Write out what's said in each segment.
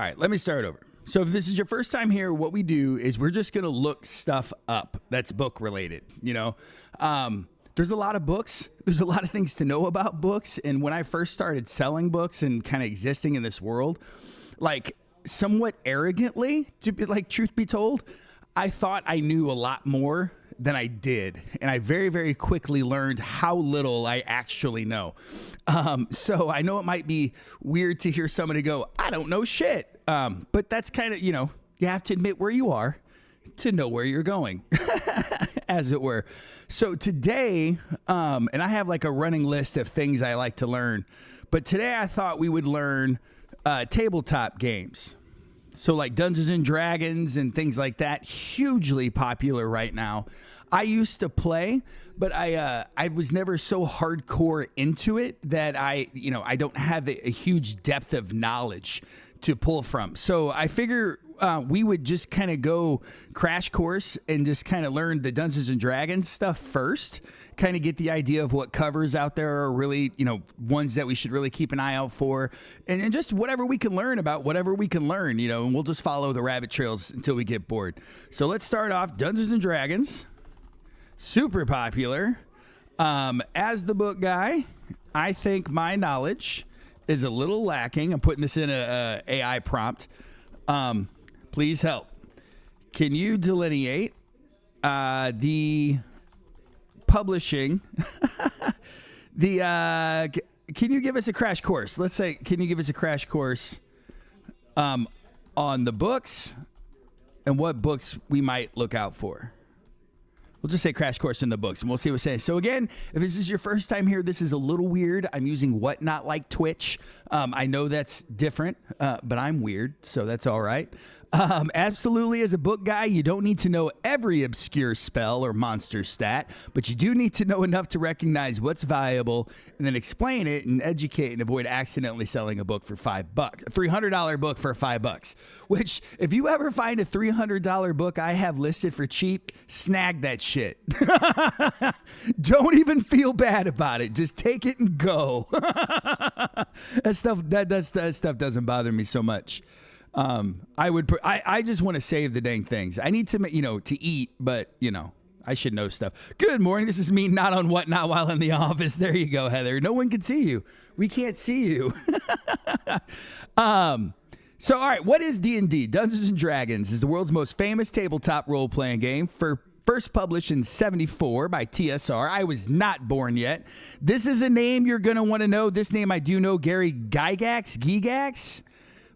All right, let me start over. So if this is your first time here, what we do is we're just going to look stuff up that's book related. There's a lot of books. There's a lot of things to know about books. And when I first started selling books and kind of existing in this world, like somewhat arrogantly, to be like, truth be told, I thought I knew a lot more than I did. And I very, very quickly learned how little I actually know. So I know it might be weird to hear somebody go, I don't know shit. But that's kind of, you have to admit where you are to know where you're going, as it were. So today, and I have like a running list of things I like to learn, but today I thought we would learn tabletop games. So like Dungeons and Dragons and things like that, hugely popular right now. I used to play, but I was never so hardcore into it that I don't have a huge depth of knowledge to pull from. So I figure we would just kind of go crash course and just kind of learn the Dungeons and Dragons stuff first, kind of get the idea of what covers out there are really, ones that we should really keep an eye out for, and just whatever we can learn about whatever we can learn, and we'll just follow the rabbit trails until we get bored. So let's start off Dungeons and Dragons, super popular. As the book guy, I think my knowledge is a little lacking. I'm putting this in a AI prompt. Please help. Can you delineate the publishing? Can you give us a crash course? Let's say, can you give us a crash course on the books and what books we might look out for? We'll just say crash course in the books, and we'll see what it says. So again, if this is your first time here, this is a little weird. I'm using Whatnot like Twitch. I know that's different, but I'm weird, so that's all right. Absolutely, as a book guy, you don't need to know every obscure spell or monster stat, but you do need to know enough to recognize what's valuable and then explain it and educate and avoid accidentally selling a book for $5, a $300 book for $5, which if you ever find a $300 book I have listed for cheap, snag that shit. Don't even feel bad about it. Just take it and go. That stuff doesn't bother me so much. I just want to save the dang things. I need to, to eat, but I should know stuff. Good morning. This is me not on Whatnot while in the office. There you go, Heather. No one can see you. We can't see you. So, all right. What is D&D? Dungeons and Dragons is the world's most famous tabletop role-playing game. First published in 1974 by TSR. I was not born yet. This is a name you're going to want to know. This name I do know. Gary Gygax.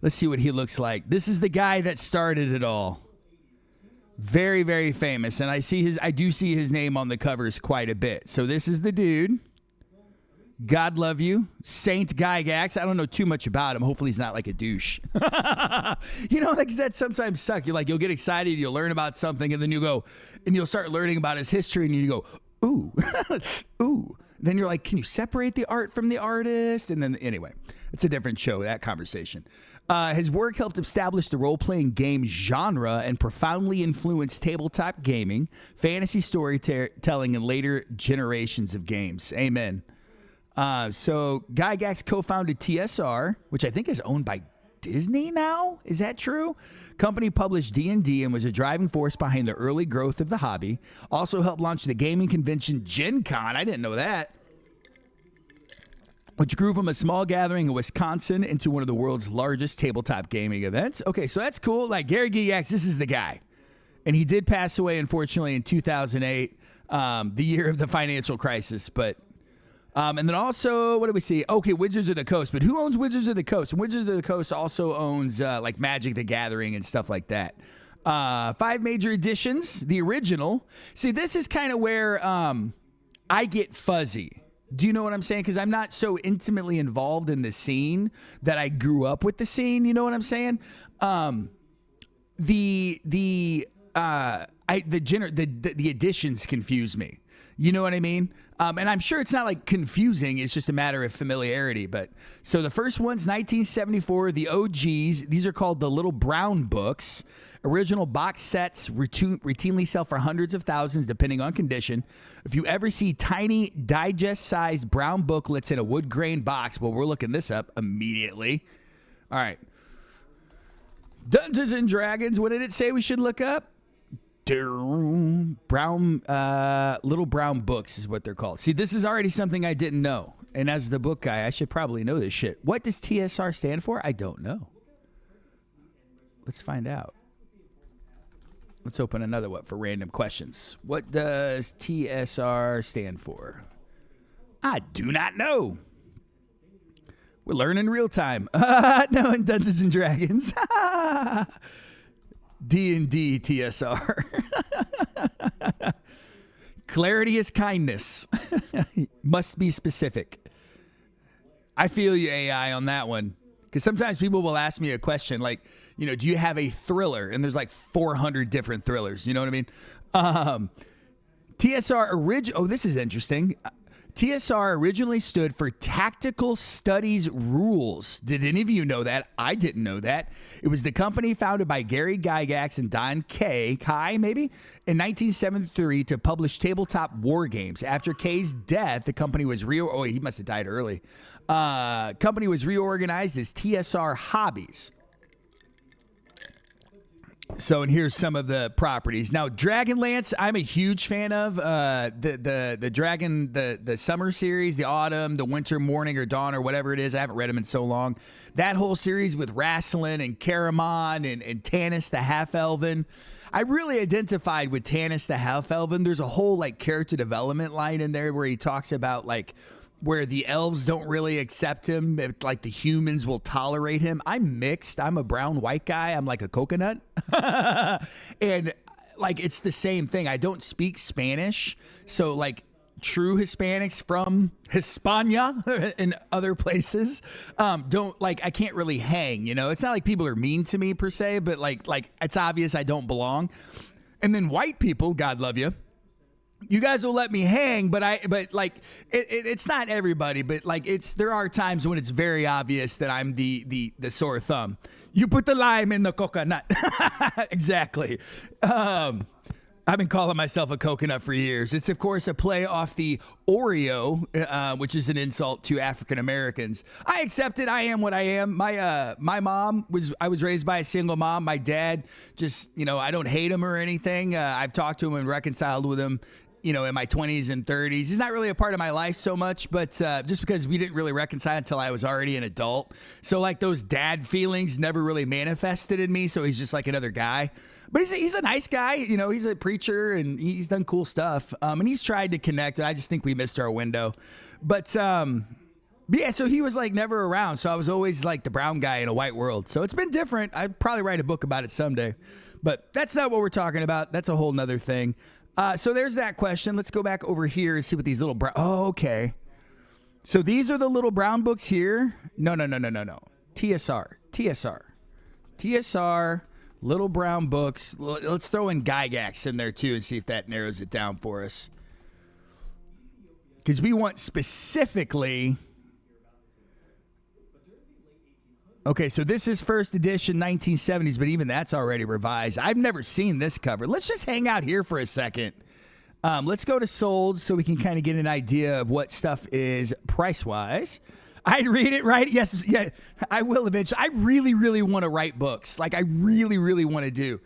Let's see what he looks like. This is the guy that started it all. Very, very famous. And I do see his name on the covers quite a bit. So this is the dude. God love you. Saint Gygax. I don't know too much about him. Hopefully he's not like a douche. Like that sometimes suck. You'll get excited, you'll learn about something, and then you go, and you'll start learning about his history, and you go, ooh, ooh. Then you're like, can you separate the art from the artist? And then, anyway, it's a different show, that conversation. His work helped establish the role-playing game genre and profoundly influenced tabletop gaming, fantasy storytelling, and later generations of games. Amen. So Gygax co-founded TSR, which I think is owned by Disney now. Is that true? Company published D&D and was a driving force behind the early growth of the hobby. Also helped launch the gaming convention Gen Con. I didn't know that. Which grew from a small gathering in Wisconsin into one of the world's largest tabletop gaming events. Okay, so that's cool. Like Gary Gygax, this is the guy. And he did pass away, unfortunately, in 2008, the year of the financial crisis. But and then also, what do we see? Okay, Wizards of the Coast. But who owns Wizards of the Coast? And Wizards of the Coast also owns like Magic the Gathering and stuff like that. 5 major editions. The original. See, this is kind of where I get fuzzy. Do you know what I'm saying? Because I'm not so intimately involved in the scene that I grew up with the scene. You know what I'm saying? The editions confuse me. You know what I mean? And I'm sure it's not like confusing. It's just a matter of familiarity. But so the first one's 1974, the OGs. These are called the Little Brown Books. Original box sets routinely sell for hundreds of thousands, depending on condition. If you ever see tiny digest-sized brown booklets in a wood grain box, well, we're looking this up immediately. All right. Dungeons and Dragons. What did it say we should look up? Brown, little brown books is what they're called. See, this is already something I didn't know. And as the book guy, I should probably know this shit. What does TSR stand for? I don't know. Let's find out. Let's open another one for random questions. What does TSR stand for? I do not know. We're learning real time. No, in Dungeons and Dragons. D&D TSR. Clarity is kindness. Must be specific. I feel you, AI, on that one. Because sometimes people will ask me a question like, you know, do you have a thriller? And there's like 400 different thrillers. You know what I mean? TSR oh, this is interesting. TSR originally stood for Tactical Studies Rules. Did any of you know that? I didn't know that. It was the company founded by Gary Gygax and Don Kai, maybe, in 1973 to publish tabletop war games. After Kay's death, the company was he must have died early. Company was reorganized as TSR Hobbies. So, and here's some of the properties. Now, Dragonlance, I'm a huge fan of. The Dragon, the summer series, the autumn, the winter, morning, or dawn, or whatever it is. I haven't read them in so long. That whole series with Rassilon and Caramon and Tanis the Half-Elven. I really identified with Tanis the Half-Elven. There's a whole like character development line in there where he talks about like where the elves don't really accept him, like the humans will tolerate him. I'm mixed. I'm a brown white guy. I'm like a coconut. And like it's the same thing. I don't speak Spanish. So like true Hispanics from Hispania and other places don't like, I can't really hang, you know. It's not like people are mean to me per se, but like it's obvious I don't belong. And then white people, God love you, you guys will let me hang, but like it's not everybody, but like there are times when it's very obvious that I'm the sore thumb. You put the lime in the coconut. Exactly. I've been calling myself a coconut for years. It's of course a play off the Oreo, which is an insult to African Americans. I accept it. I am what I am. My mom I was raised by a single mom. My dad just, you know, I don't hate him or anything. I've talked to him and reconciled with him, you know, in my 20s and 30s. He's not really a part of my life so much, but just because we didn't really reconcile until I was already an adult. So like those dad feelings never really manifested in me. So he's just like another guy. But he's a nice guy. You know, he's a preacher and he's done cool stuff. And he's tried to connect. I just think we missed our window. But yeah, so he was like never around. So I was always like the brown guy in a white world. So it's been different. I'd probably write a book about it someday. But that's not what we're talking about. That's a whole nother thing. So there's that question. Let's go back over here and see what these little brown... Oh, okay. So these are the little brown books here. No. TSR, little brown books. Let's throw in Gygax in there too and see if that narrows it down for us. Because we want specifically... Okay, so this is first edition 1970s, but even that's already revised. I've never seen this cover. Let's just hang out here for a second. Let's go to sold so we can kind of get an idea of what stuff is price-wise. I'd read it, right? Yes, yeah, I will eventually. I really, really want to write books. Like, I really, really want to do.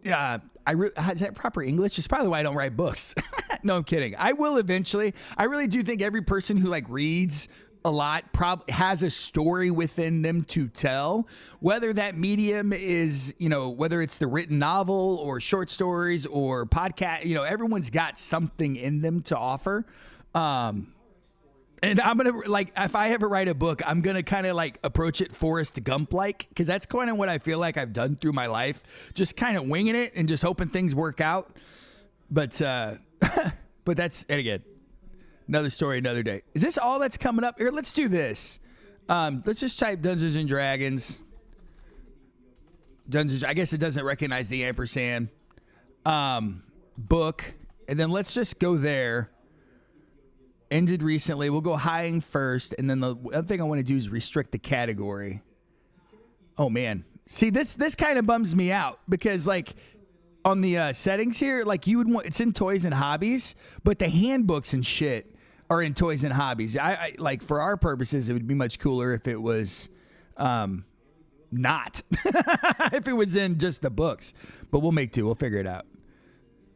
Is that proper English? It's probably why I don't write books. No, I'm kidding. I will eventually. I really do think every person who, like, reads a lot probably has a story within them to tell, whether that medium is, you know, whether it's the written novel or short stories or podcast, you know, everyone's got something in them to offer. And I'm going to like, if I ever write a book, I'm going to kind of like approach it Forrest Gump like, because that's kind of what I feel like I've done through my life. Just kind of winging it and just hoping things work out. But that's, and again, another story, another day. Is this all that's coming up here? Let's do this. Let's just type Dungeons and Dragons. I guess it doesn't recognize the ampersand. Book. And then let's just go there. Ended recently. We'll go hiring first. And then the other thing I want to do is restrict the category. Oh, man. See, this kind of bums me out because, like, on the settings here, like, you would want, it's in toys and hobbies, but the handbooks and shit are in toys and hobbies. I like, for our purposes, it would be much cooler if it was not if it was in just the books. But we'll make two. We'll figure it out.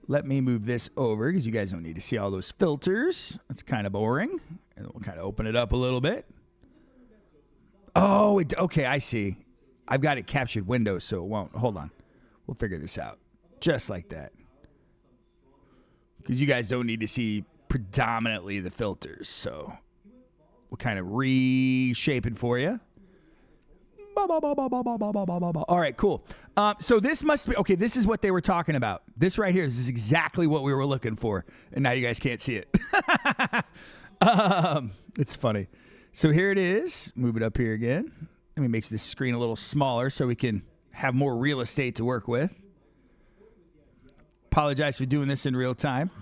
Let me move this over because you guys don't need to see all those filters. That's kind of boring. And we'll kind of open it up a little bit. Oh, okay, I see. I've got it captured windows, so it won't. Hold on. We'll figure this out. Just like that. Because you guys don't need to see predominantly the filters. So we'll kind of reshape it for you. All right, cool. So this must be, okay, this is what they were talking about. This right here, this is exactly what we were looking for. And now you guys can't see it. It's funny. So here it is. Move it up here again. Let me make this screen a little smaller so we can have more real estate to work with. Apologize for doing this in real time.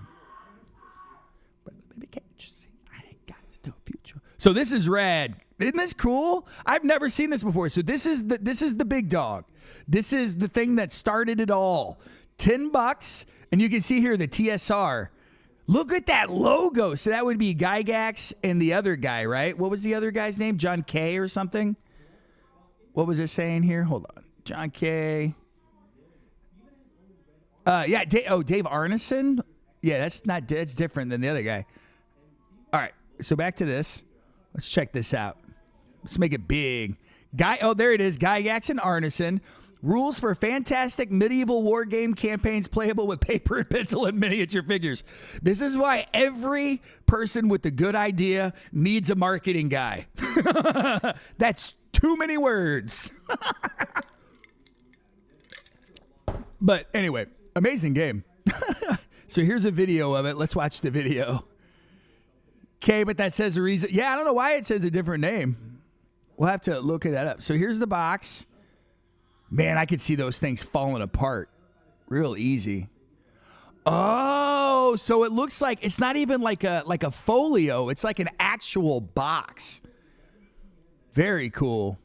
But baby, can't you see? I ain't got no future. So this is rad. Isn't this cool? I've never seen this before. So this is the big dog. This is the thing that started it all. $10, and you can see here the TSR. Look at that logo. So that would be Gygax and the other guy, right? What was the other guy's name? John K or something? What was it saying here? Hold on. John K. Yeah. Dave Arneson. Yeah, that's different than the other guy. All right. So back to this. Let's check this out. Let's make it big. There it is. Gygax and Arneson. Rules for fantastic medieval war game campaigns playable with paper and pencil and miniature figures. This is why every person with a good idea needs a marketing guy. That's too many words. But anyway, amazing game. So here's a video of it. Let's watch the video. Okay, but that says a reason. Yeah, I don't know why it says a different name. We'll have to look that up. So here's the box. Man, I could see those things falling apart real easy. Oh, so it looks like it's not even like a folio. It's like an actual box. Very cool.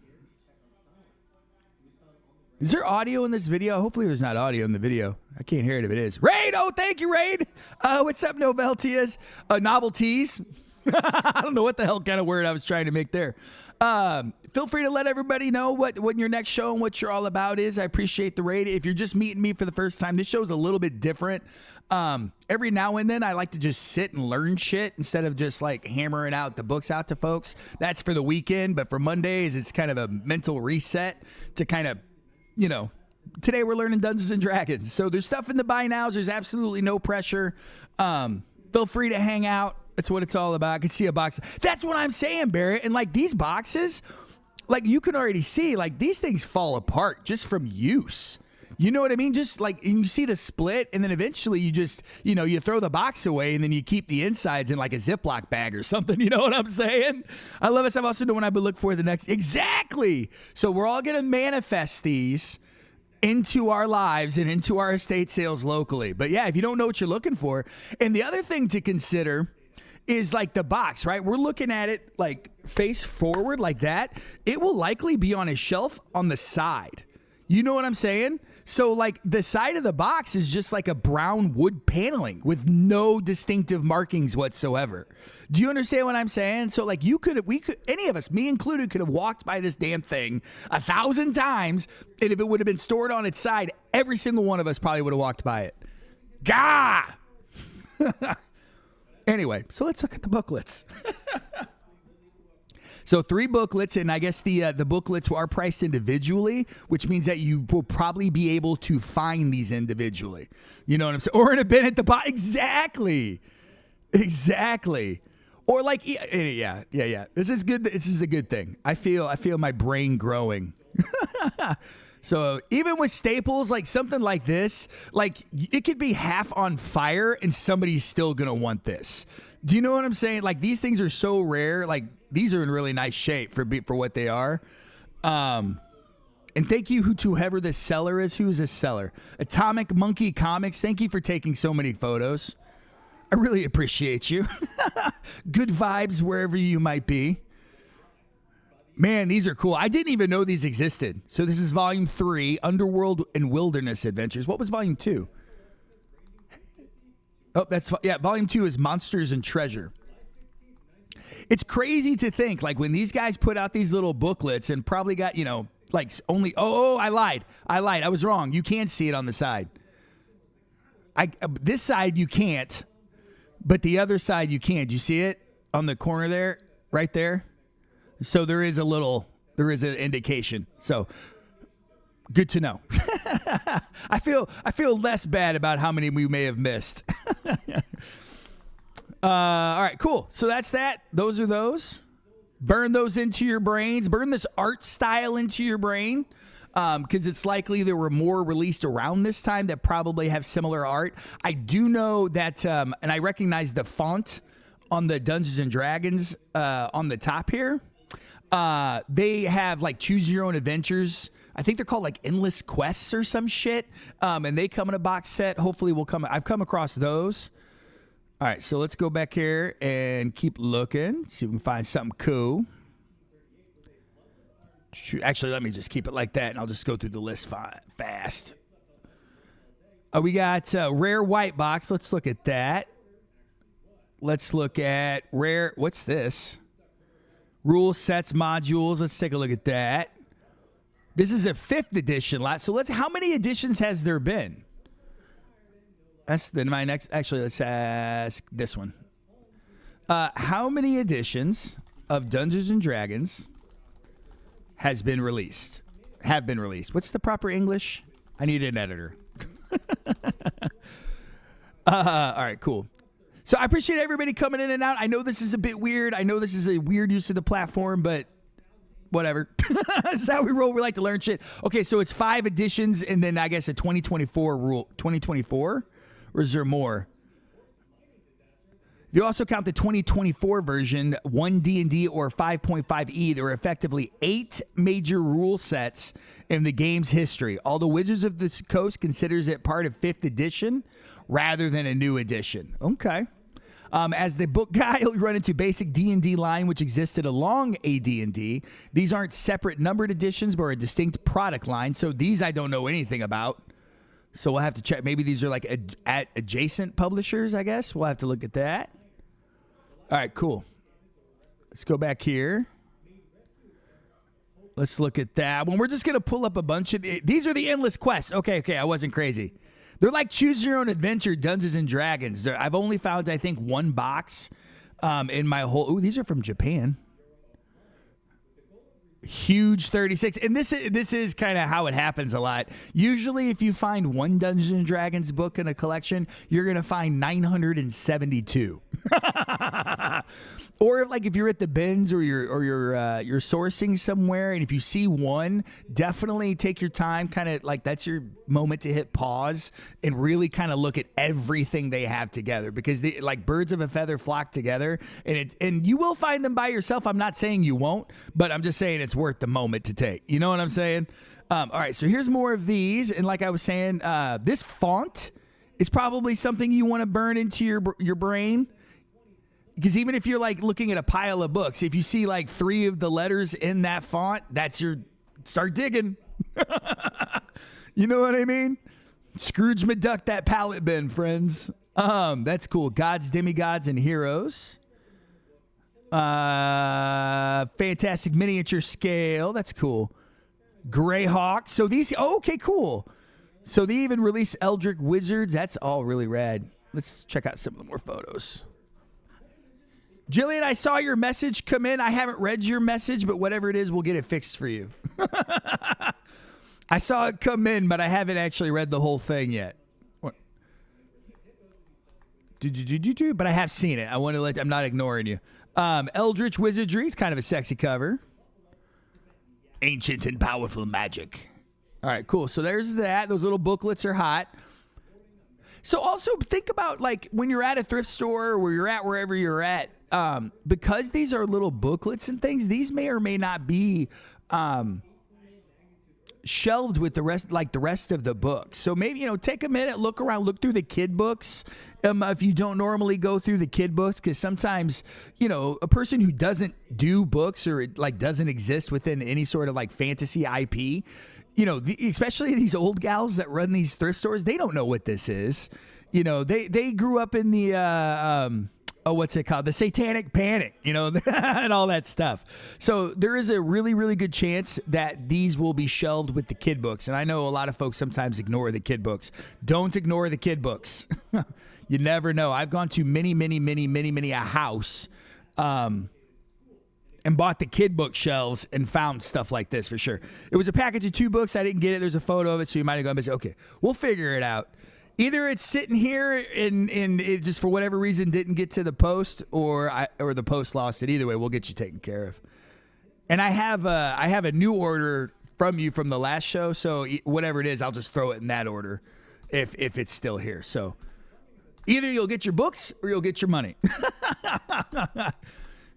Is there audio in this video? Hopefully there's not audio in the video. I can't hear it if it is. Raid! Oh, thank you, Raid! What's up, Novelties? Novelties. I don't know what the hell kind of word I was trying to make there. Feel free to let everybody know what your next show and what you're all about is. I appreciate the raid. If you're just meeting me for the first time, this show's a little bit different. Every now and then I like to just sit and learn shit instead of just like hammering out the books out to folks. That's for the weekend, but for Mondays, it's kind of a mental reset to kind of, you know, today we're learning Dungeons and Dragons. So there's stuff in the buy nows. There's absolutely no pressure. Feel free to hang out. That's what it's all about. I can see a box. That's what I'm saying, Barrett. And like these boxes, like you can already see, like these things fall apart just from use. You know what I mean? Just like, and you see the split, and then eventually you just, you know, you throw the box away, and then you keep the insides in like a Ziploc bag or something. You know what I'm saying? I love this. I've also known when I've been looking for the next. Exactly. So we're all going to manifest these into our lives and into our estate sales locally. But yeah, if you don't know what you're looking for. And the other thing to consider is like the box, right? We're looking at it like face forward like that. It will likely be on a shelf on the side. You know what I'm saying? So like the side of the box is just like a brown wood paneling with no distinctive markings whatsoever. Do you understand what I'm saying? So like we could, any of us, me included, could have walked by this damn thing 1,000 times. And if it would have been stored on its side, every single one of us probably would have walked by it. Gah! Anyway, so let's look at the booklets. So 3 booklets, and I guess the booklets are priced individually, which means that you will probably be able to find these individually. You know what I'm saying? Or in a bin at the bottom. Exactly. Or like, yeah. This is good. This is a good thing. I feel my brain growing. So even with staples, like something like this, like it could be half on fire and somebody's still going to want this. Do you know what I'm saying? Like these things are so rare. Like these are in really nice shape for what they are. And thank you to whoever this seller is. Who is this seller? Atomic Monkey Comics. Thank you for taking so many photos. I really appreciate you. Good vibes wherever you might be. Man, these are cool. I didn't even know these existed. So this is volume 3, Underworld and Wilderness Adventures. What was volume 2? Oh, volume 2 is Monsters and Treasure. It's crazy to think, like when these guys put out these little booklets and probably got, like only. Oh, I lied. I was wrong. You can see it on the side. This side you can't, but the other side you can. Do you see it on the corner there, right there? So there is an indication. So good to know. I feel less bad about how many we may have missed. All right, cool. So that's that. Those are those. Burn those into your brains. Burn this art style into your brain, because it's likely there were more released around this time that probably have similar art. I do know that, and I recognize the font on the Dungeons and Dragons on the top here. They have like choose your own adventures. I think they're called like endless quests or some shit. And they come in a box set. Hopefully I've come across those. All right, so let's go back here and keep looking. See if we can find something cool. Actually, let me just keep it like that, and I'll just go through the list fast. We got rare white box. Let's look at that. Let's look at rare. What's this? Rules, sets, modules. Let's take a look at that. This is a 5th edition lot. So how many editions has there been? That's then my next. Actually, let's ask this one. How many editions of Dungeons and Dragons have been released? What's the proper English? I need an editor. All right, cool. So I appreciate everybody coming in and out. I know this is a bit weird. I know this is a weird use of the platform, but whatever. This is how we roll. We like to learn shit. Okay, so it's 5 editions and then I guess a 2024 rule. 2024? Or is there more? You also count the 2024 version, 1 D&D or 5.5e. There are effectively 8 major rule sets in the game's history. Although Wizards of the Coast considers it part of 5th edition rather than a new edition. Okay. As the book guy, you'll run into basic D&D line, which existed along AD&D. These aren't separate numbered editions, but are a distinct product line. So these I don't know anything about. So we'll have to check. Maybe these are like at adjacent publishers, I guess. We'll have to look at that. All right, cool. Let's go back here. Let's look at that one. We're just going to pull up a bunch of these are the endless quests. Okay, I wasn't crazy. They're like choose your own adventure Dungeons and Dragons. I've only found, I think, 1 box in my whole. Ooh, these are from Japan. Huge 36. And this is kind of how it happens a lot. Usually if you find 1 Dungeons and Dragons book in a collection, you're going to find 972. Or if you're at the bins or you're sourcing somewhere, and if you see one, definitely take your time, kind of like that's your moment to hit pause and really kind of look at everything they have together, because they, like birds of a feather flock together, and you will find them by yourself. I'm not saying you won't, but I'm just saying it's worth the moment to take. You know what I'm saying? All right, so here's more of these, and like I was saying, this font is probably something you want to burn into your brain. Because even if you're like looking at a pile of books, if you see like 3 of the letters in that font, that's your start digging. You know what I mean? Scrooge McDuck that palette bin, friends. That's cool. Gods, demigods, and heroes. Fantastic miniature scale. That's cool. Greyhawk. So these. Oh, okay, cool. So they even release Eldritch Wizards. That's all really rad. Let's check out some of the more photos. Jillian, I saw your message come in. I haven't read your message, but whatever it is, we'll get it fixed for you. I saw it come in, but I haven't actually read the whole thing yet. What? But I have seen it. I want to I'm not ignoring you. Eldritch Wizardry is kind of a sexy cover. Ancient and powerful magic. All right, cool. So there's that. Those little booklets are hot. So also think about like when you're at a thrift store or where you're at wherever you're at, because these are little booklets and things, these may or may not be shelved with the rest of the books. So maybe, take a minute, look around, look through the kid books. If you don't normally go through the kid books, because sometimes, a person who doesn't do books or like doesn't exist within any sort of like fantasy IP, especially these old gals that run these thrift stores, they don't know what this is. They grew up in the what's it called? The Satanic Panic, and all that stuff. So there is a really, really good chance that these will be shelved with the kid books. And I know a lot of folks sometimes ignore the kid books. Don't ignore the kid books. You never know. I've gone to many a house and bought the kid book shelves and found stuff like this for sure. It was a package of 2 books. I didn't get it. There's a photo of it. So you might have gone and said, okay, we'll figure it out. Either it's sitting here and it just for whatever reason didn't get to the post, or the post lost it. Either way, we'll get you taken care of. And I have a new order from you from the last show, so whatever it is, I'll just throw it in that order if it's still here. So either you'll get your books or you'll get your money.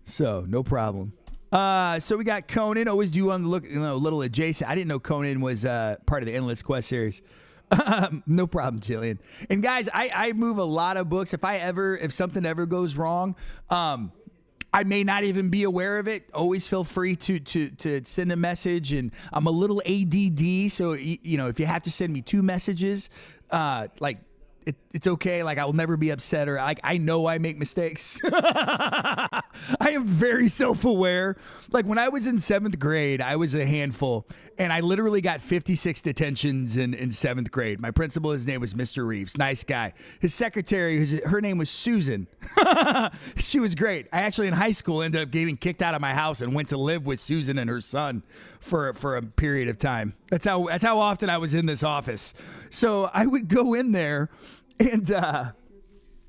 So no problem. So we got Conan. Always do on the look, a little adjacent. I didn't know Conan was part of the Endless Quest series. No problem, Jillian. And guys, I move a lot of books. If something ever goes wrong, I may not even be aware of it. Always feel free to send a message. And I'm a little ADD, so if you have to send me 2 messages, it's okay. Like, I will never be upset, or I know I make mistakes. I am very self-aware. Like, when I was in 7th grade, I was a handful, and I literally got 56 detentions in 7th grade. My principal, his name was Mr. Reeves. Nice guy. His secretary, her name was Susan. She was great. I actually, in high school, ended up getting kicked out of my house and went to live with Susan and her son for a period of time. That's how often I was in this office. So I would go in there, and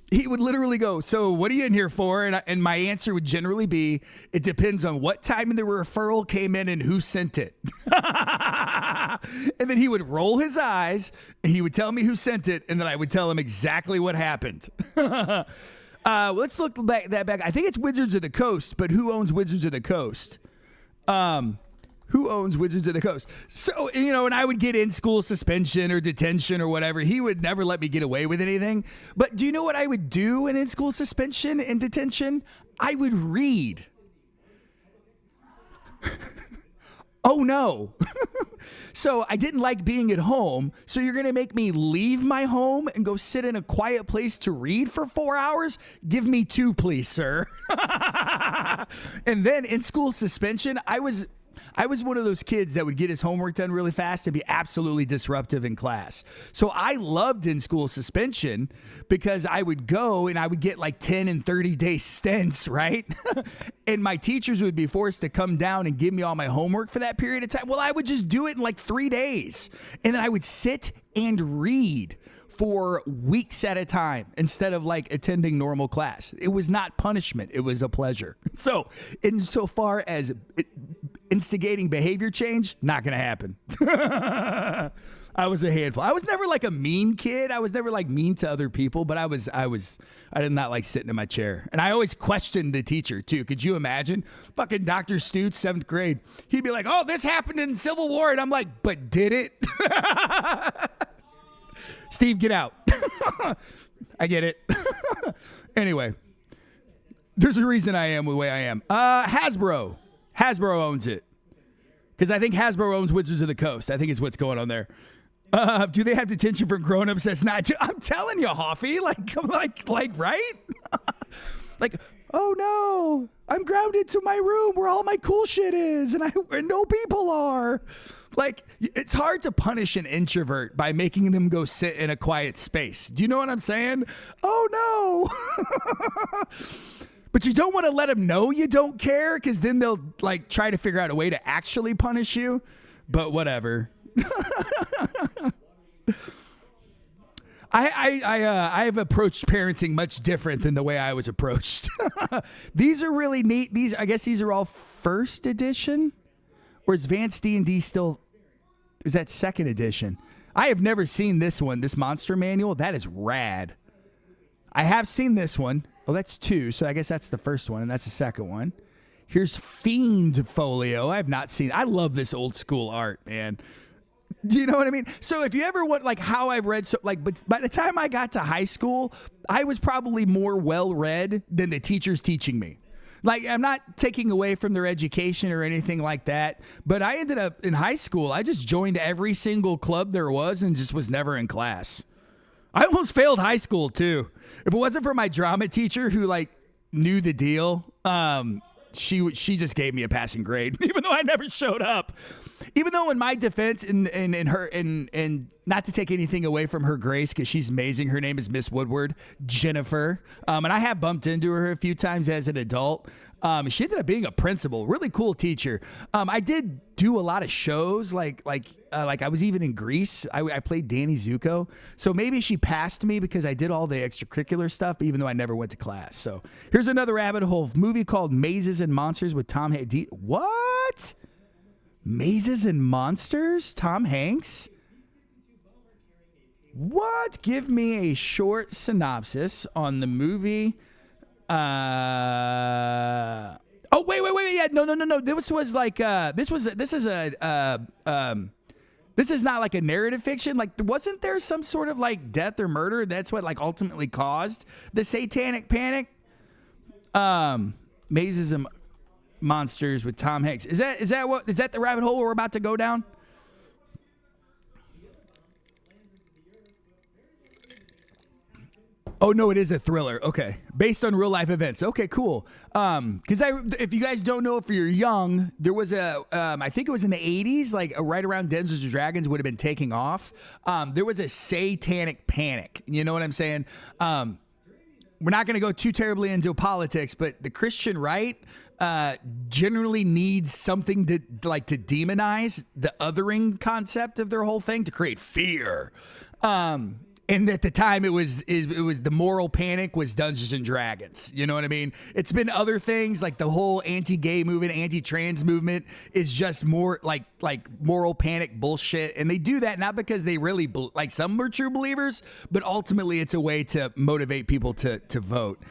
he would literally go, "So what are you in here for?" And my answer would generally be, "It depends on what time the referral came in and who sent it." And then he would roll his eyes, and he would tell me who sent it, and then I would tell him exactly what happened. Let's look back. I think it's Wizards of the Coast, but who owns Wizards of the Coast? Who owns Wizards of the Coast? So, and I would get in school suspension or detention or whatever. He would never let me get away with anything. But do you know what I would do in school suspension and detention? I would read. Oh, no. So I didn't like being at home. So you're going to make me leave my home and go sit in a quiet place to read for 4 hours? Give me 2, please, sir. And then in school suspension, I was one of those kids that would get his homework done really fast and be absolutely disruptive in class. So I loved in school suspension because I would go and I would get like 10 and 30-day stints, right? And my teachers would be forced to come down and give me all my homework for that period of time. Well, I would just do it in like 3 days. And then I would sit and read for weeks at a time instead of like attending normal class. It was not punishment. It was a pleasure. So insofar as instigating behavior change, not going to happen. I was a handful. I was never like a mean kid. I was never like mean to other people, but I did not like sitting in my chair. And I always questioned the teacher too. Could you imagine? Fucking Dr. Stutes, 7th grade. He'd be like, "Oh, this happened in Civil War." And I'm like, "But did it?" Steve, get out. I get it. Anyway, there's a reason I am the way I am. Hasbro. Hasbro owns it. Because I think Hasbro owns Wizards of the Coast. I think is what's going on there. Do they have detention for grown-ups? That's not. I'm telling you, Hoffy. Like, right? Like, oh no, I'm grounded to my room where all my cool shit is, and no people are. Like, it's hard to punish an introvert by making them go sit in a quiet space. Do you know what I'm saying? Oh no. But you don't want to let them know you don't care, because then they'll like try to figure out a way to actually punish you. But whatever. I have approached parenting much different than the way I was approached. These are really neat. I guess these are all 1st edition, or is Advanced D&D still? Is that 2nd edition? I have never seen this one. This monster manual, that is rad. I have seen this one. Oh, that's 2. So I guess that's the 1st one, and that's the 2nd one. Here's Fiend Folio. I have not seen. I love this old school art, man. Do you know what I mean? So if you ever want, like, how I've read, so like, but by the time I got to high school, I was probably more well-read than the teachers teaching me. Like, I'm not taking away from their education or anything like that, but I ended up in high school, I just joined every single club there was and just was never in class. I almost failed high school too. If it wasn't for my drama teacher who like knew the deal, she just gave me a passing grade, even though I never showed up. Even though in my defense, and not to take anything away from her grace, because she's amazing. Her name is Miss Woodward, Jennifer. And I have bumped into her a few times as an adult. She ended up being a principal, really cool teacher. I did do a lot of shows, like I was even in Greece. I played Danny Zuko. So maybe she passed me because I did all the extracurricular stuff, even though I never went to class. So here's another rabbit hole movie called Mazes and Monsters with Tom Hanks. What? Mazes and Monsters? Tom Hanks? What? Give me a short synopsis on the movie. Oh, wait. Yeah, no. This was like, this is not like a narrative fiction. Like, wasn't there some sort of like death or murder? That's what like ultimately caused the satanic panic. Mazes and Monsters with Tom Hanks. Is that the rabbit hole we're about to go down? Oh no, it is a thriller. Okay, based on real life events. Okay, cool. Because if you guys don't know, if you're young, there was I think it was in the '80s, like right around Dungeons and Dragons would have been taking off. There was a satanic panic. You know what I'm saying? We're not going to go too terribly into politics, but the Christian right generally needs something to demonize the othering concept of their whole thing to create fear. And at the time, it was the moral panic was Dungeons and Dragons. You know what I mean? It's been other things like the whole anti-gay movement, anti-trans movement is just more like moral panic bullshit. And they do that not because they really like some are true believers, but ultimately it's a way to motivate people to vote.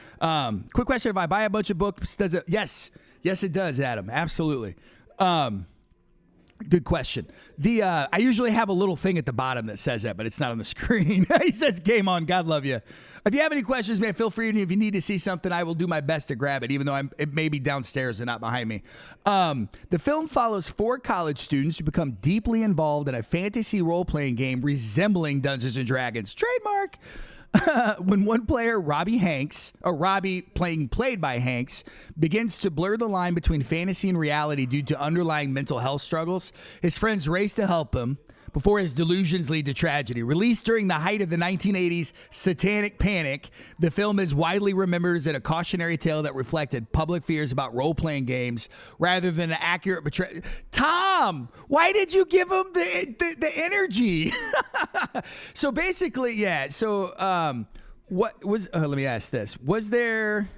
Quick question: if I buy a bunch of books, does it? Yes, it does, Adam. Absolutely. Good question. I usually have a little thing at the bottom that says that, but it's not on the screen. He says, game on. God love you. If you have any questions, man, feel free. And if you need to see something, I will do my best to grab it, even though it may be downstairs and not behind me. The film follows 4 college students who become deeply involved in a fantasy role-playing game resembling Dungeons & Dragons. Trademark. When one player, Robbie played by Hanks, begins to blur the line between fantasy and reality due to underlying mental health struggles, his friends race to help him before his delusions lead to tragedy. Released during the height of the 1980s satanic panic, the film is widely remembered as a cautionary tale that reflected public fears about role-playing games rather than an accurate portrayal. Tom, why did you give him the energy? So basically, yeah. So what was? Let me ask this: was there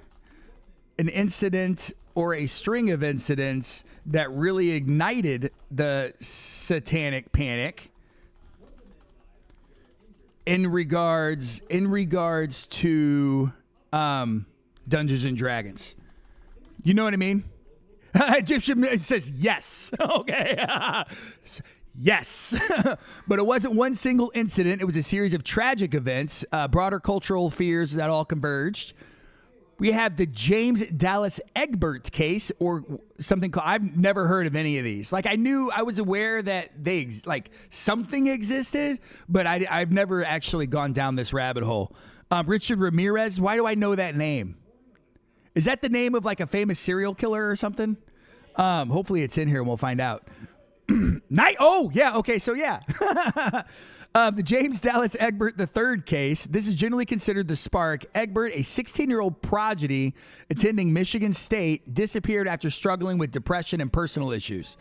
an incident or a string of incidents that really ignited the satanic panic in regards to Dungeons and Dragons? You know what I mean? Egyptian says yes. Okay. Yes. But it wasn't one single incident. It was a series of tragic events, broader cultural fears that all converged. We have the James Dallas Egbert case, or something called, I've never heard of any of these. Like, I was aware that something existed, but I've never actually gone down this rabbit hole. Richard Ramirez, why do I know that name? Is that the name of like a famous serial killer or something? Hopefully it's in here and we'll find out. Oh, yeah. Okay. So yeah. The James Dallas Egbert III case. This is generally considered the spark. Egbert, a 16-year-old prodigy attending Michigan State, disappeared after struggling with depression and personal issues.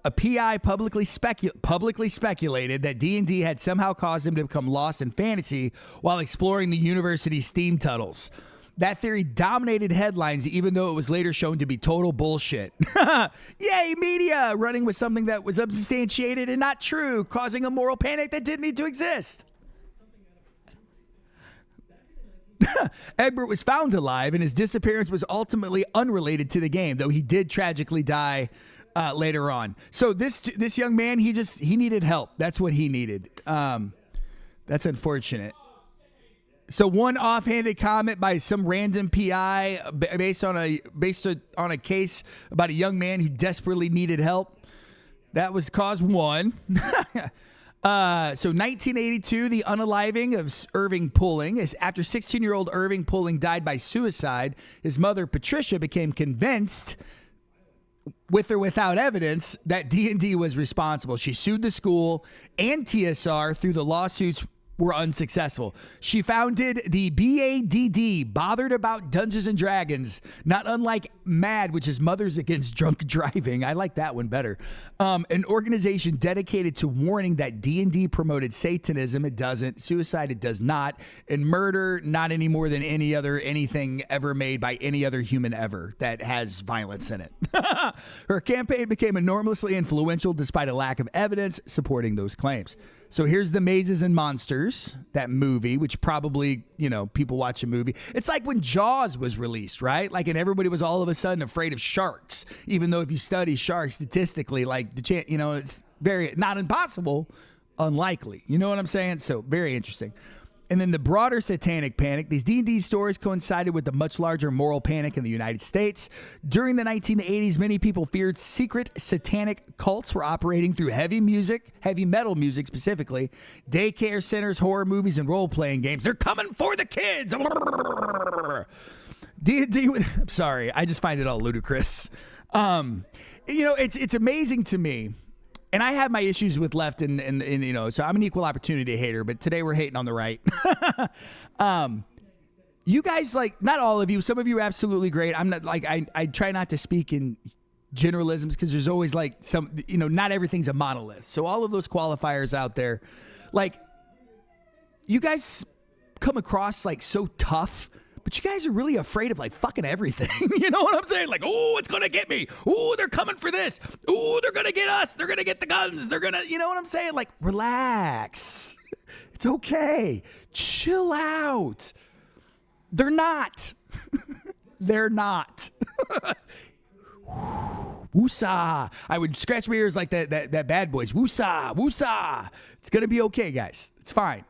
A PI publicly speculated that D&D had somehow caused him to become lost in fantasy while exploring the university's steam tunnels. That theory dominated headlines, even though it was later shown to be total bullshit. Yay, media running with something that was unsubstantiated and not true, causing a moral panic that didn't need to exist. Egbert was found alive, and his disappearance was ultimately unrelated to the game, though he did tragically die later on. So this young man, he needed help. That's what he needed. That's unfortunate. So one offhanded comment by some random PI based on a case about a young man who desperately needed help. That was cause one. So 1982, the unaliving of Irving Pulling is after 16-year-old Irving Pulling died by suicide. His mother, Patricia, became convinced, with or without evidence, that D&D was responsible. She sued the school and TSR through the lawsuits were unsuccessful. She founded the BADD, Bothered About Dungeons and Dragons, not unlike MAD, which is Mothers Against Drunk Driving. I like that one better. An organization dedicated to warning that D&D promoted Satanism. It doesn't. Suicide, it does not. And murder, not any more than anything ever made by any other human ever that has violence in it. Her campaign became enormously influential despite a lack of evidence supporting those claims. So here's the Mazes and Monsters, that movie, which probably, people watch a movie. It's like when Jaws was released, right? Like, and everybody was all of a sudden afraid of sharks, even though if you study sharks statistically, like the chance, it's very, not impossible, unlikely. You know what I'm saying? So very interesting. And then the broader satanic panic. These D&D stories coincided with the much larger moral panic in the United States. During the 1980s, many people feared secret satanic cults were operating through heavy metal music specifically, daycare centers, horror movies, and role-playing games. They're coming for the kids. D&D, I'm sorry, I just find it all ludicrous. It's amazing to me. And I have my issues with left and so I'm an equal opportunity hater, but today we're hating on the right. You guys, like, not all of you, some of you are absolutely great. I'm not like, I try not to speak in generalisms because there's always like some, not everything's a monolith. So all of those qualifiers out there, like, you guys come across like so tough, but you guys are really afraid of like fucking everything. You know what I'm saying? Like, oh, it's going to get me. Oh, they're coming for this. Oh, they're going to get us. They're going to get the guns. They're going to, you know what I'm saying? Like, relax. It's okay. Chill out. They're not. They're not. Woosah. I would scratch my ears like that Bad Boys. Woosah. Woosah. It's going to be okay, guys. It's fine.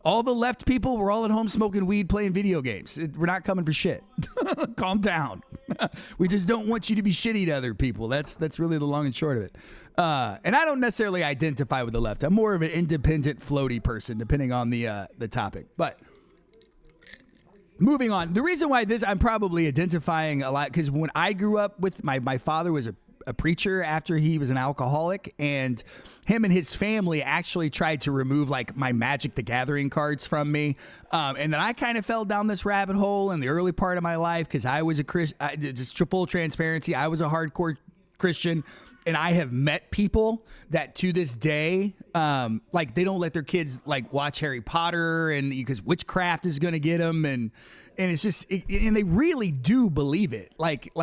All the left people, we're all at home smoking weed, playing video games. We're not coming for shit. Calm down. We just don't want you to be shitty to other people. That's really the long and short of it. And I don't necessarily identify with the left. I'm more of an independent, floaty person, depending on the topic. But moving on. The reason why I'm probably identifying a lot, because when I grew up with my father was a preacher after he was an alcoholic, and him and his family actually tried to remove like my Magic the Gathering cards from me. And then I kind of fell down this rabbit hole in the early part of my life because I was a Christian. Just full transparency, I was a hardcore Christian. And I have met people that to this day, like, they don't let their kids like watch Harry Potter, and because witchcraft is going to get them, and it's just, and they really do believe it. Like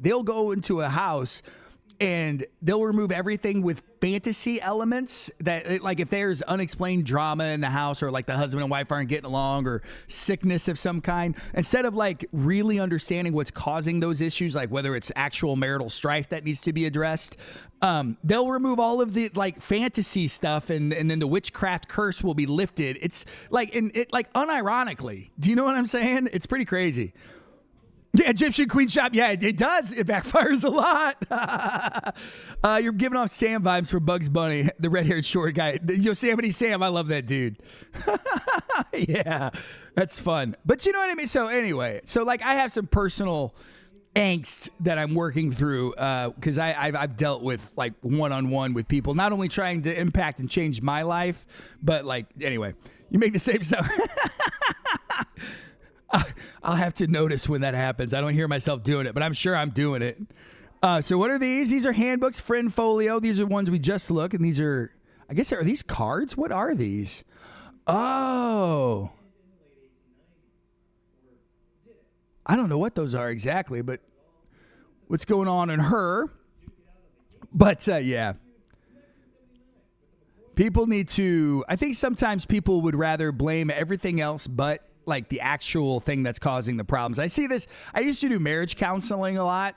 they'll go into a house and they'll remove everything with fantasy elements that, like, if there's unexplained drama in the house, or like the husband and wife aren't getting along, or sickness of some kind, instead of like really understanding what's causing those issues, like whether it's actual marital strife that needs to be addressed, they'll remove all of the like fantasy stuff, and then the witchcraft curse will be lifted. It's like, like unironically, do you know what I'm saying? It's pretty crazy. Yeah, Egyptian Queen Shop. Yeah, it does. It backfires a lot. You're giving off Sam vibes for Bugs Bunny, the red-haired short guy. Yosemite Sam, I love that dude. Yeah, that's fun. But you know what I mean? So anyway, like, I have some personal angst that I'm working through because I've dealt with like one-on-one with people, not only trying to impact and change my life, but like, anyway, you make the same sound. I'll have to notice when that happens. I don't hear myself doing it, but I'm sure I'm doing it. So what are these? These are handbooks, friend folio. These are ones we just looked, and these are, I guess, are these cards? What are these? Oh. I don't know what those are exactly, but what's going on in her. But, yeah. People need to, I think sometimes people would rather blame everything else but like the actual thing that's causing the problems. I see this. I used to do marriage counseling a lot,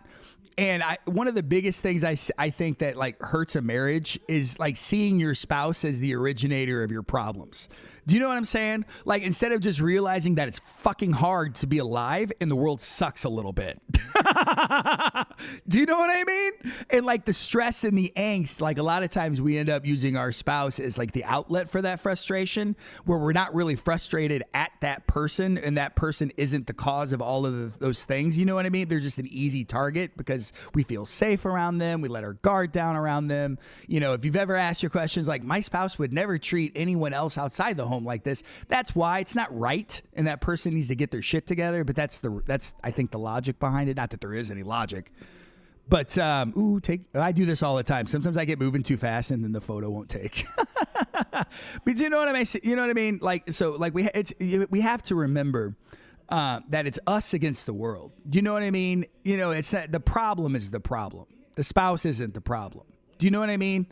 And one of the biggest things I think that like hurts a marriage is like seeing your spouse as the originator of your problems. Do you know what I'm saying? Like, instead of just realizing that it's fucking hard to be alive and the world sucks a little bit. Do you know what I mean? And like the stress and the angst, like a lot of times we end up using our spouse as like the outlet for that frustration, where we're not really frustrated at that person and that person isn't the cause of all of those things. You know what I mean? They're just an easy target because we feel safe around them. We let our guard down around them. You know, if you've ever asked your questions like, my spouse would never treat anyone else outside the home like this, that's why it's not right, and that person needs to get their shit together. But that's I think the logic behind it. Not that there is any logic, but I do this all the time. Sometimes I get moving too fast and then the photo won't take. But you know what I mean? You know what I mean? Like, so like we have to remember that it's us against the world. Do you know what I mean? You know, it's that the problem is the problem. The spouse isn't the problem. Do you know what I mean?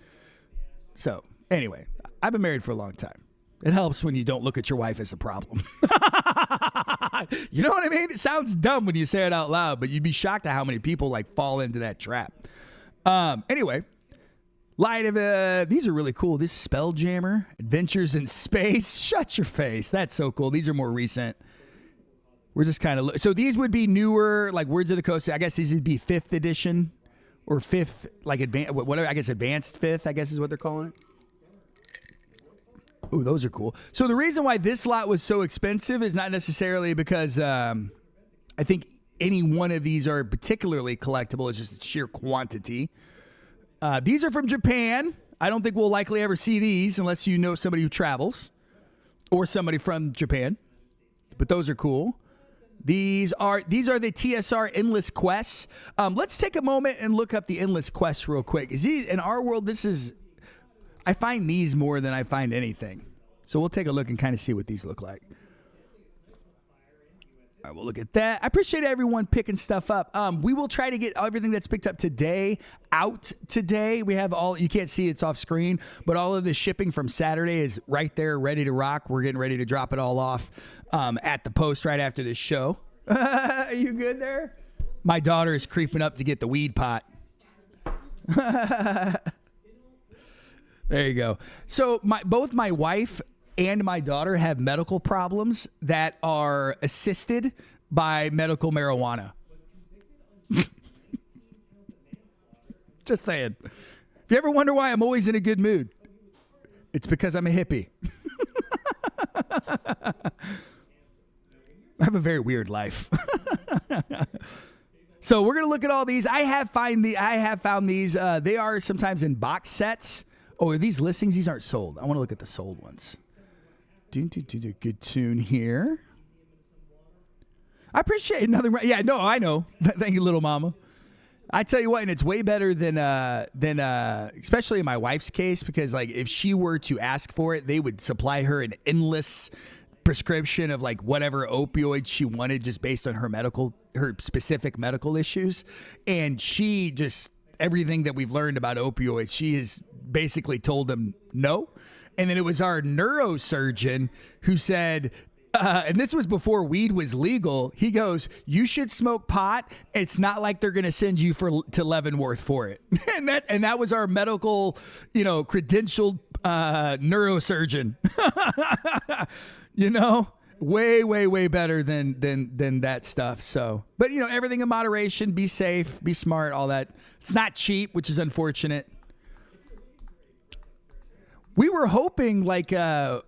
So anyway, I've been married for a long time. It helps when you don't look at your wife as a problem. You know what I mean? It sounds dumb when you say it out loud, but you'd be shocked at how many people like fall into that trap. Anyway, Light of these are really cool. This Spelljammer, Adventures in Space. Shut your face. That's so cool. These are more recent. We're just kind of so these would be newer, like Words of the Coast. I guess these would be 5th edition or 5th, like advanced, whatever. I guess advanced 5th. I guess is what they're calling it. Ooh, those are cool. So the reason why this lot was so expensive is not necessarily because I think any one of these are particularly collectible. It's just sheer quantity. These are from Japan. I don't think we'll likely ever see these unless you know somebody who travels or somebody from Japan. But those are cool. These are the TSR Endless Quests. Let's take a moment and look up the Endless Quests real quick. In our world, I find these more than I find anything. So we'll take a look and kind of see what these look like. All right, we'll look at that. I appreciate everyone picking stuff up. We will try to get everything that's picked up today out today. We have you can't see it's off screen, but all of the shipping from Saturday is right there, ready to rock. We're getting ready to drop it all off at the post right after this show. Are you good there? My daughter is creeping up to get the weed pot. There you go. So both my wife and my daughter have medical problems that are assisted by medical marijuana. Just saying. If you ever wonder why I'm always in a good mood, it's because I'm a hippie. I have a very weird life. So we're going to look at all these. I have found these. They are sometimes in box sets. Oh, are these listings? These aren't sold. I want to look at the sold ones. Good tune here. I appreciate another. Yeah, no, I know. Thank you, little mama. I tell you what, and it's way better than especially in my wife's case, because like if she were to ask for it, they would supply her an endless prescription of like whatever opioid she wanted, just based on her specific medical issues, and she just. Everything that we've learned about opioids, she has basically told them no. And then it was our neurosurgeon who said, and this was before weed was legal. He goes, "You should smoke pot. It's not like they're going to send you to Leavenworth for it." and that was our medical, credentialed neurosurgeon. Way better than that stuff. So, but everything in moderation. Be safe. Be smart. All that. It's not cheap, which is unfortunate. We were hoping at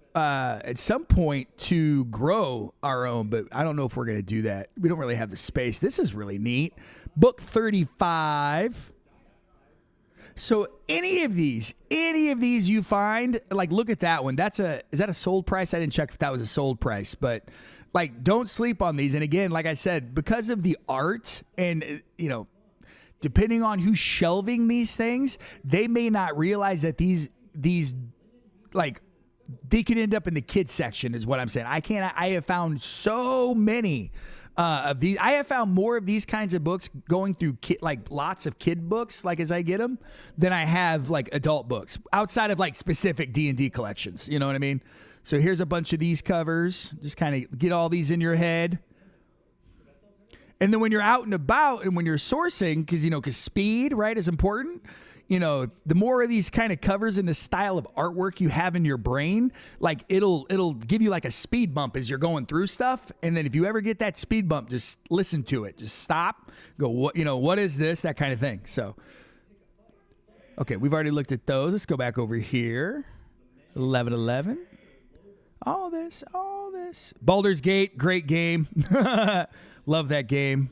some point to grow our own, but I don't know if we're going to do that. We don't really have the space. This is really neat. Book 35. So any of these you find, like, look at that one. Is that a sold price? I didn't check if that was a sold price, but like, don't sleep on these. And again, like I said, because of the art and, depending on who's shelving these things, they may not realize that these like they could end up in the kids section is what I'm saying. I have found so many of these. I have found more of these kinds of books going through lots of kid books, like as I get them, than I have like adult books outside of like specific D&D collections. You know what I mean? So here's a bunch of these covers. Just kind of get all these in your head. And then when you're out and about and when you're sourcing, because speed, right, is important. The more of these kind of covers in the style of artwork you have in your brain, like it'll give you like a speed bump as you're going through stuff. And then if you ever get that speed bump, just listen to it. Just stop, go, what is this? That kind of thing. So, okay, we've already looked at those. Let's go back over here. 1111. All this. Baldur's Gate, great game. Love that game.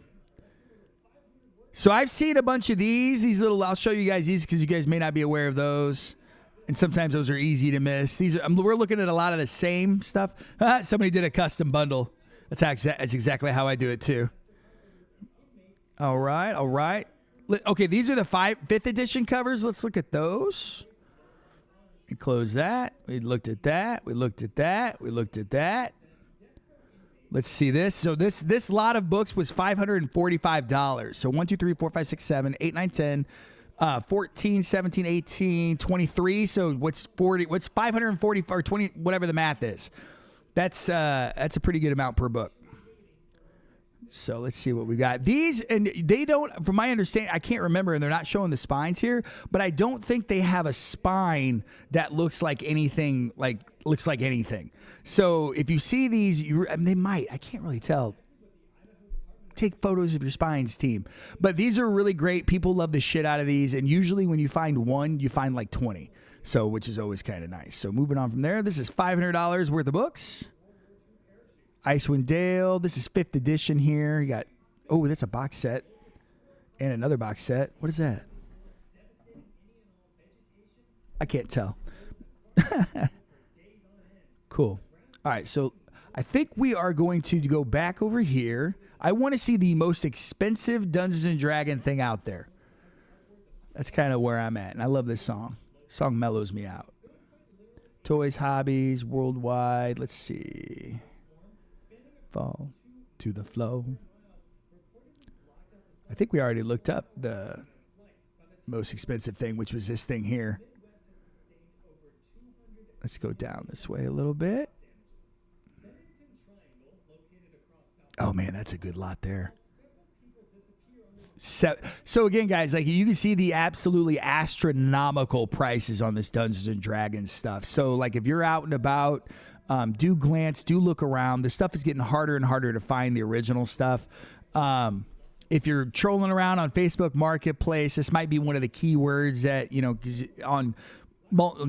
So I've seen a bunch of these little, I'll show you guys these because you guys may not be aware of those. And sometimes those are easy to miss. We're looking at a lot of the same stuff. Somebody did a custom bundle. That's exactly how I do it too. All right. Okay, these are the 5th edition covers. Let's look at those. We close that. We looked at that. We looked at that. Let's see this. So this lot of books was $545. So 1, 2, 3, 4, 5, 6, 7, 8, 9, 10, 14, 17, 18, 23. So what's 40? What's 540 or 20? Whatever the math is. That's a pretty good amount per book. So let's see what we got. These, and they don't, from my understanding, I can't remember, and they're not showing the spines here, but I don't think they have a spine that looks like anything. So if you see these, they might. I can't really tell. Take photos of your spines, team. But these are really great. People love the shit out of these, and usually when you find one, you find like 20. So, which is always kind of nice. So moving on from there, this is $500 worth of books. Icewind Dale. This is 5th edition here. You got, that's a box set. And another box set. What is that? I can't tell. Cool. All right, so I think we are going to go back over here. I want to see the most expensive Dungeons and Dragons thing out there. That's kind of where I'm at, and I love this song. Song mellows me out. Toys, hobbies, worldwide. Let's see. Fall to the flow. I think we already looked up the most expensive thing, which was this thing here. Let's go down this way a little bit. Oh, man, that's a good lot there. So again, guys, like you can see the absolutely astronomical prices on this Dungeons and Dragons stuff. So like if you're out and about, do glance, do look around. The stuff is getting harder and harder to find the original stuff. If you're trolling around on Facebook Marketplace, this might be one of the keywords that, 'cause on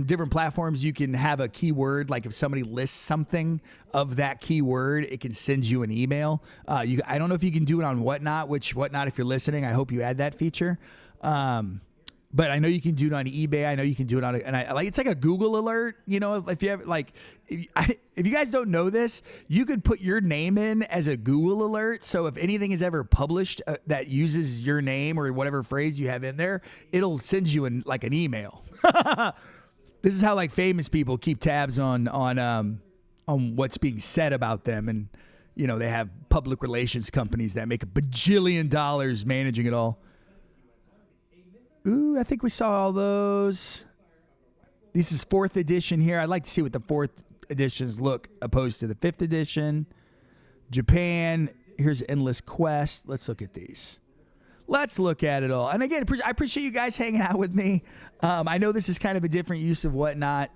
different platforms, you can have a keyword. Like if somebody lists something of that keyword, it can send you an email. I don't know if you can do it on Whatnot, if you're listening, I hope you add that feature. But I know you can do it on eBay. I know you can do it on, it's like a Google alert. If you have if you guys don't know this, you could put your name in as a Google alert. So if anything is ever published that uses your name or whatever phrase you have in there, it'll send you an email. This is how like famous people keep tabs on what's being said about them, and they have public relations companies that make $1 bajillion managing it all. Ooh, I think we saw all those. This is 4th edition here. I'd like to see what the 4th editions look opposed to the 5th edition. Japan. Here's Endless Quest. Let's look at these. Let's look at it all. And again, I appreciate you guys hanging out with me. I know this is kind of a different use of Whatnot.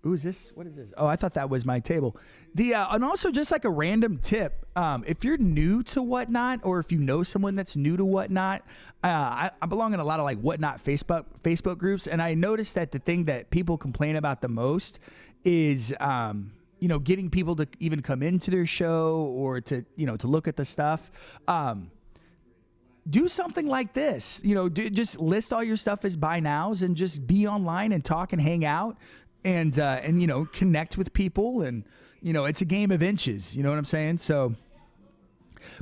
Who is this? What is this? Oh, I thought that was my table. And also just like a random tip, if you're new to Whatnot, or if you know someone that's new to Whatnot, I belong in a lot of like Whatnot Facebook groups, and I noticed that the thing that people complain about the most is getting people to even come into their show or to look at the stuff. Do something like this. Just list all your stuff as buy nows and just be online and talk and hang out and connect with people. And it's a game of inches. You know what I'm saying? So,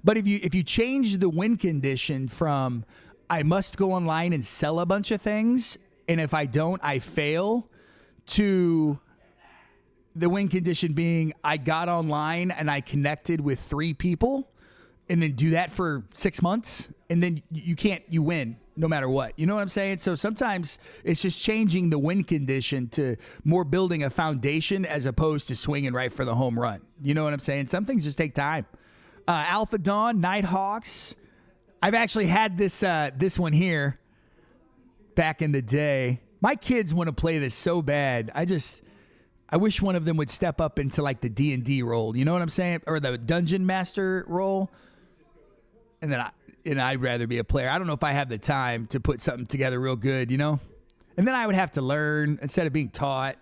but if you change the win condition from I must go online and sell a bunch of things, and if I don't, I fail, to the win condition being I got online and I connected with 3 people, and then do that for 6 months, and then you win. no matter what. You know what I'm saying? So sometimes it's just changing the win condition to more building a foundation as opposed to swinging right for the home run. You know what I'm saying? Some things just take time. Alpha Dawn, Nighthawks. I've actually had this one here back in the day. My kids want to play this so bad. I wish one of them would step up into like the D&D role. You know what I'm saying? Or the Dungeon Master role. And then I'd rather be a player. I don't know if I have the time to put something together real good, you know? And then I would have to learn instead of being taught.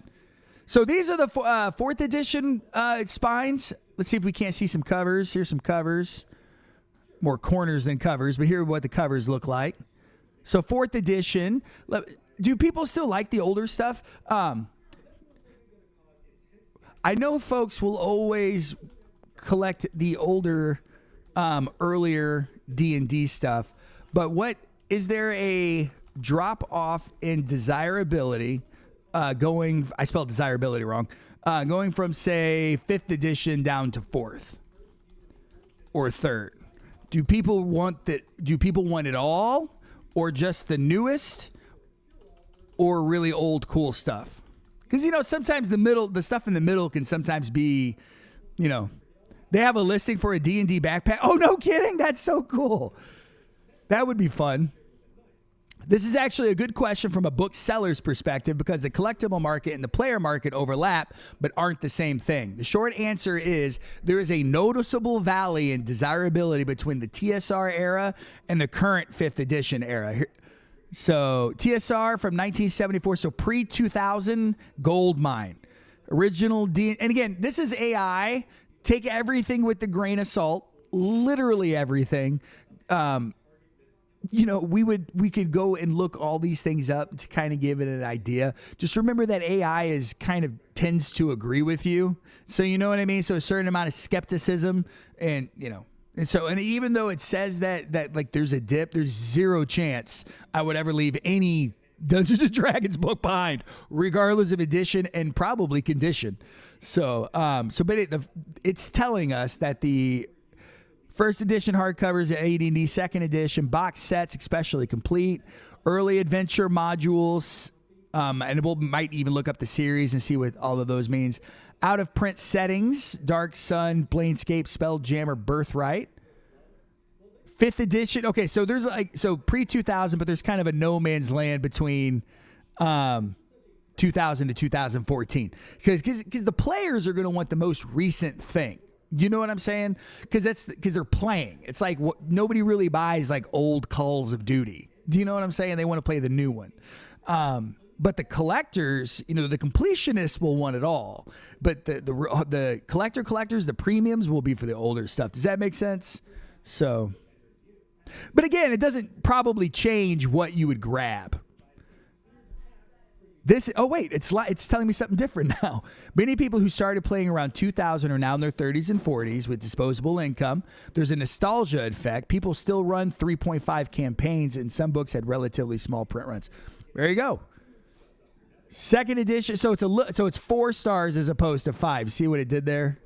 So these are the 4th edition spines. Let's see if we can't see some covers. Here's some covers. More corners than covers, but here are what the covers look like. So 4th edition. Do people still like the older stuff? I know folks will always collect the older, earlier D&D stuff, but is there a drop off in desirability I spelled desirability wrong, going from, say, 5th edition down to 4th or 3rd? Do people want it all, or just the newest, or really old cool stuff? Because, sometimes the stuff in the middle can sometimes be, they have a listing for a D&D backpack. Oh, no kidding. That's so cool. That would be fun. This is actually a good question from a bookseller's perspective because the collectible market and the player market overlap but aren't the same thing. The short answer is there is a noticeable valley in desirability between the TSR era and the current 5th edition era. So TSR from 1974, so pre-2000 gold mine. Original and again, this is AI. Take everything with a grain of salt, literally everything. We could go and look all these things up to kind of give it an idea. Just remember that AI tends to agree with you. So you know what I mean? So a certain amount of skepticism and even though it says that like there's a dip, there's zero chance I would ever leave any Dungeons and Dragons book behind, regardless of edition and probably condition. So, it's telling us that the 1st edition hardcovers at AD&D, 2nd edition box sets, especially complete, early adventure modules, and might even look up the series and see what all of those means. Out of print settings, Dark Sun, Planescape, Spelljammer, Birthright. 5th edition. Okay, so there's pre-2000, but there's kind of a no man's land between 2000 to 2014 because the players are going to want the most recent thing. Do you know what I'm saying? Because they're playing. It's like nobody really buys like old Calls of Duty. Do you know what I'm saying? They want to play the new one. But the collectors, the completionists will want it all. But the collectors, the premiums will be for the older stuff. Does that make sense? So, but again, it doesn't probably change what you would grab. It's telling me something different now. Many people who started playing around 2000 are now in their 30s and 40s with disposable income. There's a nostalgia effect. People still run 3.5 campaigns, and some books had relatively small print runs. There you go. 2nd edition. So it's 4 stars as opposed to 5. See what it did there?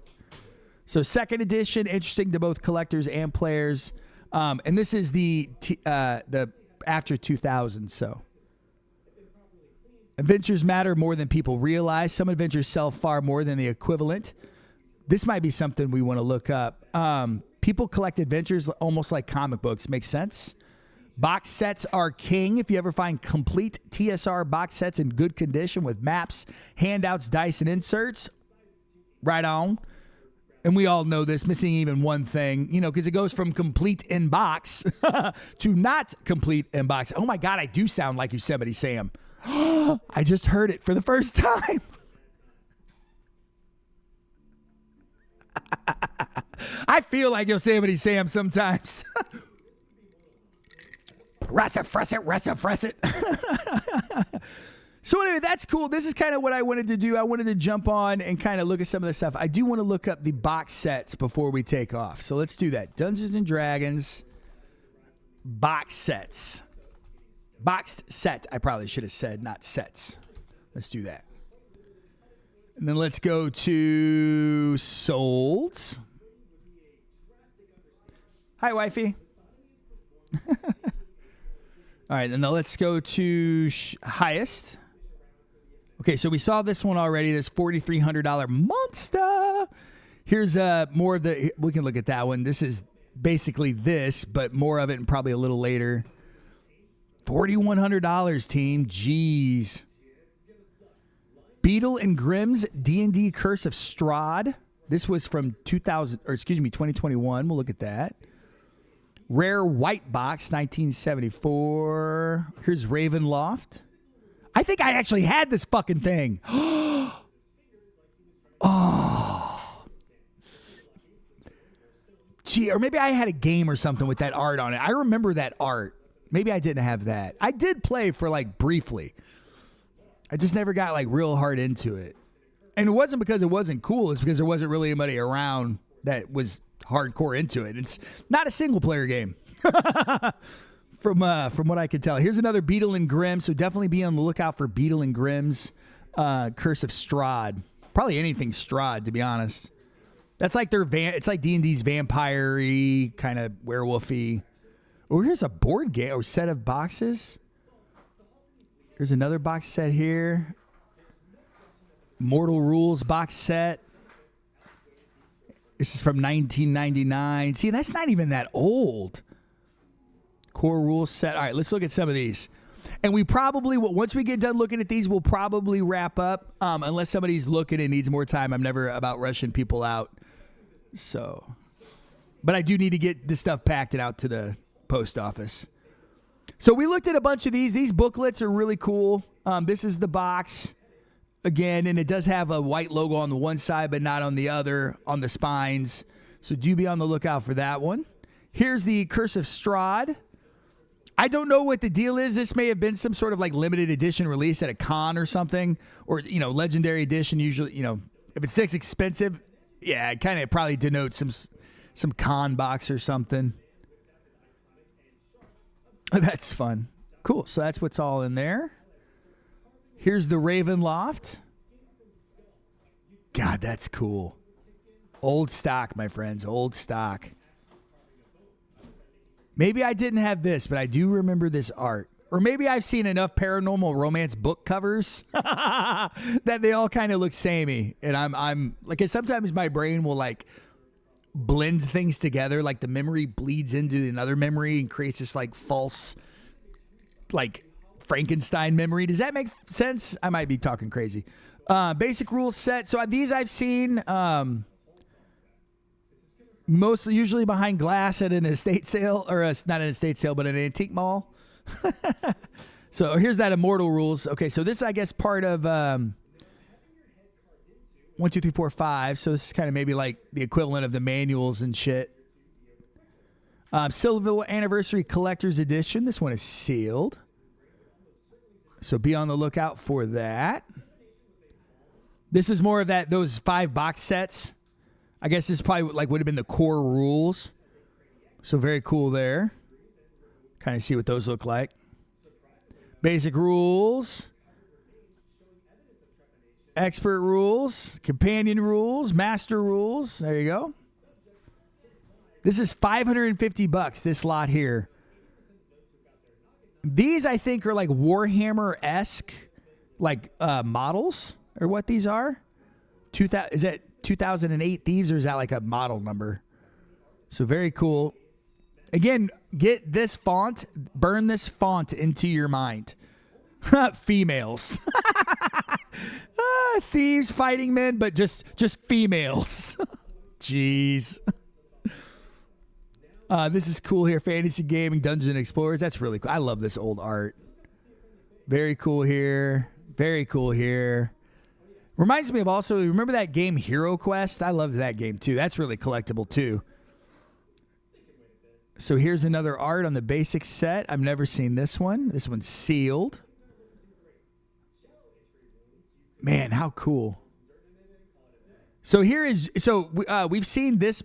So 2nd edition, interesting to both collectors and players. And this is the after 2000. So. Adventures matter more than people realize. Some adventures sell far more than the equivalent. This might be something we want to look up. People collect adventures almost like comic books. Makes sense? Box sets are king. If you ever find complete TSR box sets in good condition with maps, handouts, dice, and inserts, right on. And we all know this, missing even one thing, because it goes from complete in box to not complete in box. Oh my God, I do sound like Yosemite Sam. I just heard it for the first time. I feel like Yosemite Sam sometimes. Fress it. So anyway, that's cool. This is kind of what I wanted to do. I wanted to jump on and kind of look at some of the stuff. I do want to look up the box sets before we take off. So let's do that. Dungeons and Dragons box sets. Boxed set, I probably should have said, not sets. Let's do that. And then let's go to sold. Hi, wifey. All right, and now let's go to highest. Okay, so we saw this one already. This $4,300 monster. Here's more of the. We can look at that one. This is basically this, but more of it and probably a little later. $4,100, team. Jeez. Beetle and Grimm's D&D Curse of Strahd. This was from 2021. We'll look at that. Rare White Box, 1974. Here's Ravenloft. I think I actually had this fucking thing. Oh. Gee, or maybe I had a game or something with that art on it. I remember that art. Maybe I didn't have that. I did play for like briefly. I just never got like real hard into it. And it wasn't because it wasn't cool. It's because there wasn't really anybody around that was hardcore into it. It's not a single player game. From what I can tell. Here's another Beetle and Grimm. So definitely be on the lookout for Beetle and Grimm's Curse of Strahd. Probably anything Strahd, to be honest. That's like their it's like D&D's vampire-y, kind of werewolf-y. Oh, here's a board game or set of boxes. There's another box set here. Mortal Rules box set. This is from 1999. See, that's not even that old. Core Rules set. All right, let's look at some of these. And we probably, once we get done looking at these, we'll probably wrap up. Unless somebody's looking and needs more time. I'm never about rushing people out. So, but I do need to get this stuff packed and out to the post office. So we looked at a bunch of these. These booklets are really cool. This is the box. Again, and it does have a white logo on the one side, but not on the other, on the spines. So do be on the lookout for that one. Here's the Curse of Strahd. I don't know what the deal is. This may have been some sort of like limited edition release at a con or something, or, you know, legendary edition. Usually, you know, if it's this expensive, yeah, it kind of probably denotes some con box or something. That's fun. Cool. So that's what's all in there. Here's the Ravenloft. God, that's cool. Old stock, my friends. Old stock. Maybe I didn't have this, but I do remember this art. Or maybe I've seen enough paranormal romance book covers that they all kind of look samey. And I'm like, sometimes my brain will like blend things together. Like the memory bleeds into another memory and creates this like false, like Frankenstein memory. Does that make sense? I might be talking crazy. Basic rules set. So these I've seen mostly usually behind glass at an estate sale, or not an estate sale, but an antique mall. So here's that Immortal Rules. Okay, so this I guess part of 1, 2, 3, 4, 5. So this is kind of maybe like the equivalent of the manuals and shit. Silver Anniversary Collector's Edition. This one is sealed. So be on the lookout for that. This is more of those 5 box sets. I guess this probably like would have been the core rules. So very cool there. Kind of see what those look like. Basic rules. Expert rules. Companion rules. Master rules. There you go. This is $550, this lot here. These, I think, are like Warhammer-esque, like models, or what these are. Is that 2008 Thieves, or is that like a model number? So very cool. Again, get this font, burn this font into your mind. Females. Thieves fighting men, but just females. Jeez. This is cool here. Fantasy Gaming, Dungeon Explorers. That's really cool. I love this old art. Very cool here. Very cool here. Reminds me of also, remember that game Hero Quest? I loved that game too. That's really collectible too. So here's another art on the basic set. I've never seen this one. This one's sealed. Man, how cool. So here is, we've seen this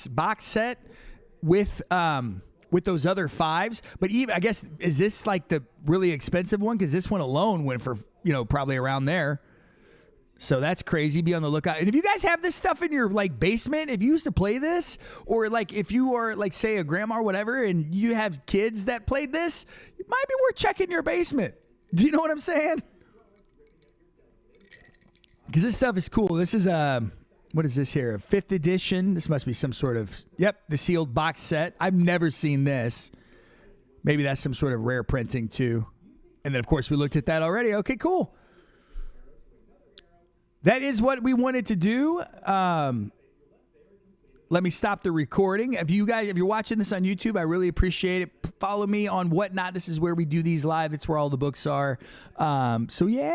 box set with those other 5s, but even, I guess, is this like the really expensive one? Because this one alone went for, probably around there. So that's crazy. Be on the lookout. And if you guys have this stuff in your like basement, if you used to play this, or like if you are like say a grandma or whatever, and you have kids that played this, it might be worth checking your basement. Do you know what I'm saying? Because this stuff is cool. This is what is this here? A 5th edition. This must be some sort of the sealed box set. I've never seen this. Maybe that's some sort of rare printing too. And then of course we looked at that already. Okay, cool. That is what we wanted to do. Let me stop the recording. If you're watching this on YouTube, I really appreciate it. Follow me on Whatnot. This is where we do these live. It's where all the books are. So yeah.